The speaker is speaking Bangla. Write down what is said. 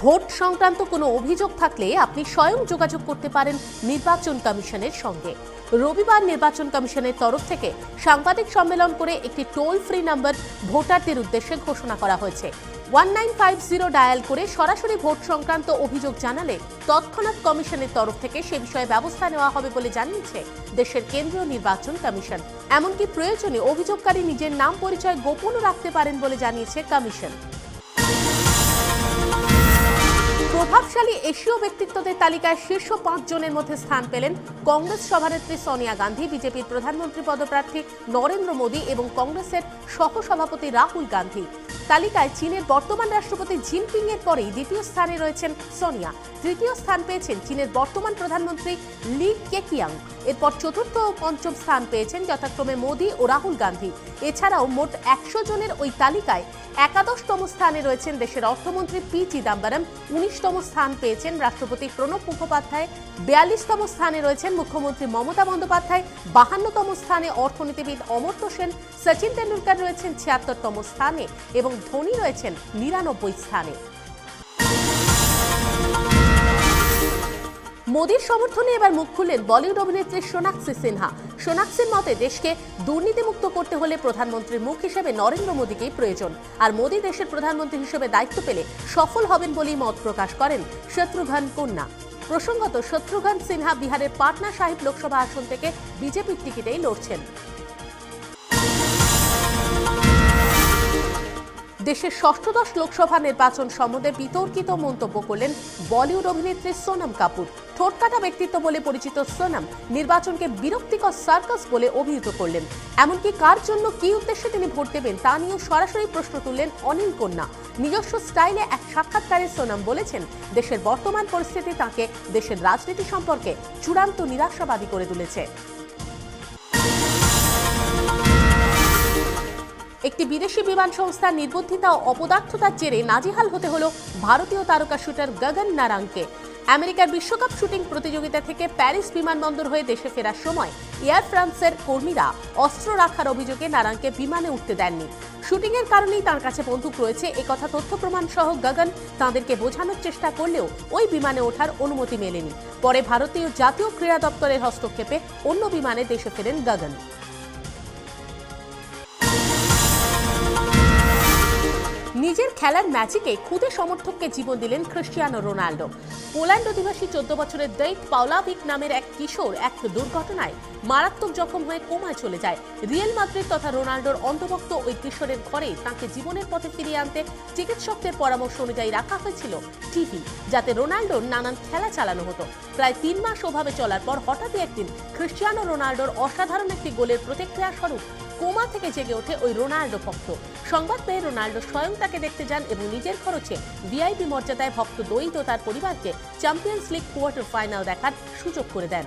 ভোট সংক্রান্ত কোনো অভিযোগ থাকলে আপনি স্বয়ং যোগাযোগ করতে পারেন নির্বাচন কমিশনের সঙ্গে। রবিবার নির্বাচন কমিশনের তরফ থেকে সাংবাদিক সম্মেলন করে একটি টোল ফ্রি নাম্বার ভোটারদের উদ্দেশ্যে ঘোষণা করা হয়েছে। 1950 ডায়াল করে সরাসরি ভোট সংক্রান্ত অভিযোগ জানালে তৎক্ষণাৎ কমিশনের তরফ থেকে সে বিষয়ে ব্যবস্থা নেওয়া হবে বলে জানিয়েছে দেশের কেন্দ্রীয় নির্বাচন কমিশন। এমনকি প্রয়োজনে অভিযোগকারী নিজের নাম পরিচয় গোপনও রাখতে পারেন বলে জানিয়েছে কমিশন। প্রভাবশালী এশীয় ব্যক্তিত্বদের তালিকায় শীর্ষ 5 জনের মধ্যে স্থান পেলেন কংগ্রেস সভানেত্রী সোনিয়া গান্ধী, বিজেপির প্রধানমন্ত্রী পদপ্রার্থী নরেন্দ্র মোদী এবং কংগ্রেসের সহসভাপতি রাহুল গান্ধী। তালিকায় চীনের বর্তমান রাষ্ট্রপতি জিনপিং এর পরেই দ্বিতীয় স্থানে রয়েছেন সোনিয়া। তৃতীয় স্থান পেয়েছেন চীনের বর্তমান প্রধানমন্ত্রী লি কেকিয়াং। এরপর চতুর্থ ও পঞ্চম স্থান পেয়েছেন যথাক্রমে মোদী ও রাহুল গান্ধী। এছাড়াও মোট 100 জনের ওই তালিকায় 11তম স্থানে রয়েছেন দেশের অর্থমন্ত্রী পি চিদাম্বরম, 19তম স্থান পেয়েছেন রাষ্ট্রপতি প্রণব মুখোপাধ্যায়, 42তম স্থানে রয়েছেন মুখ্যমন্ত্রী মমতা বন্দ্যোপাধ্যায়, 52তম স্থানে অর্থনীতিবিদ অমর্ত্য সেন, সচিন তেন্ডুলকর রয়েছেন 76তম স্থানে এবং ধোনি রয়েছেন 99 স্থানে। মোদীর সমর্থনে এবার মুখ খুললেন বলিউড অভিনেত্রী সোনাক্ষী সিনহা। সোনাক্ষীর মতে দেশকে দুর্নীতিমুক্ত করতে হলে প্রধানমন্ত্রীর মুখ হিসেবে নরেন্দ্র মোদীকেই প্রয়োজন, আর মোদী দেশের প্রধানমন্ত্রী হিসেবে দায়িত্ব পেলে সফল হবেন বলেই মত প্রকাশ করেন শত্রুঘ্ন কন্যা। প্রসঙ্গত, শত্রুঘ্ন সিনহা বিহারের পাটনা সাহিব লোকসভা আসন থেকে বিজেপির টিকিটেই লড়ছেন। দেশের ষষ্ঠদশ লোকসভা নির্বাচন সম্বন্ধে বিতর্কিত মন্তব্য করলেন বলিউড অভিনেত্রী সোনম কাপুর। ঠোঁটকাটা ব্যক্তিত্ব বলে পরিচিত সোনম নির্বাচনকে বিরক্তিকর সার্কাস বলে অভিহিত করলেন। এমনকি কার জন্য কি উদ্দেশ্যে তিনি ভোট দেবেন তা নিয়েও সরাসরি প্রশ্ন তুললেন অনিল কন্যা। নিজস্ব স্টাইলে এক সাক্ষাৎকারে সোনম বলেছেন, দেশের বর্তমান পরিস্থিতি তাঁকে দেশের রাজনীতি সম্পর্কে চূড়ান্ত নিরাশাবাদী করে তুলেছে। একটি বিদেশি বিমান সংস্থার নির্বুদ্ধিতা ও অপদার্থতার জেরে নাজেহাল হতে হলো ভারতীয় তারকা শুটার গগন নারাঙ্গকে। আমেরিকার বিশ্বকাপ শুটিং প্রতিযোগিতা থেকে প্যারিস বিমানবন্দর হয়ে দেশে ফেরার সময় এয়ার ফ্রান্সের কর্মীরা অস্ত্র রাখার অভিযোগে নারাঙ্গকে বিমানে উঠতে দেননি। শুটিংয়ের কারণেই তাঁর কাছে বন্দুক রয়েছে একথা তথ্য প্রমাণ সহ গগন তাঁদেরকে বোঝানোর চেষ্টা করলেও ওই বিমানে ওঠার অনুমতি মেলেনি। পরে ভারতীয় জাতীয় ক্রীড়া দপ্তরের হস্তক্ষেপে অন্য বিমানে দেশে ফেরেন গগন। নিজের খেলার ম্যাজিকে খুদে সমর্থককে জীবন দিলেন ক্রিস্টিয়ানো রোনাল্ডো। পোল্যান্ড অধিবাসী 14 বছরের ডেইট পাওলাভিক নামের এক কিশোর এক দুর্ঘটনায় মারাত্মক জখম হয়ে কোমায় চলে যায়। রিয়াল মাদ্রিদ তথা রোনাল্ডোর অন্তর্ভুক্ত ওই কিশোরের ঘরে তাঁকে জীবনের পথে ফিরিয়ে আনতে চিকিৎসকদের পরামর্শ অনুযায়ী রাখা হয়েছিল টিভি, যাতে রোনাল্ডোর নানান খেলা চালানো হতো। প্রায় 3 মাস ওভাবে চলার পর হঠাৎই একদিন ক্রিস্টিয়ানো রোনাল্ডোর অসাধারণ একটি গোলের প্রতিক্রিয়া স্বরূপ কোমা থেকে জেগে ওঠে ওই রোনাল্ডো ভক্ত। সংবাদ পেয়ে রোনাল্ডো স্বয়ং তাকে দেখতে যান এবং নিজের খরচে ভিআইপি মর্যাদায় ভক্ত দ্বৈত তার পরিবারকে চ্যাম্পিয়ন্স লিগ কোয়ার্টার ফাইনাল দেখার সুযোগ করে দেন।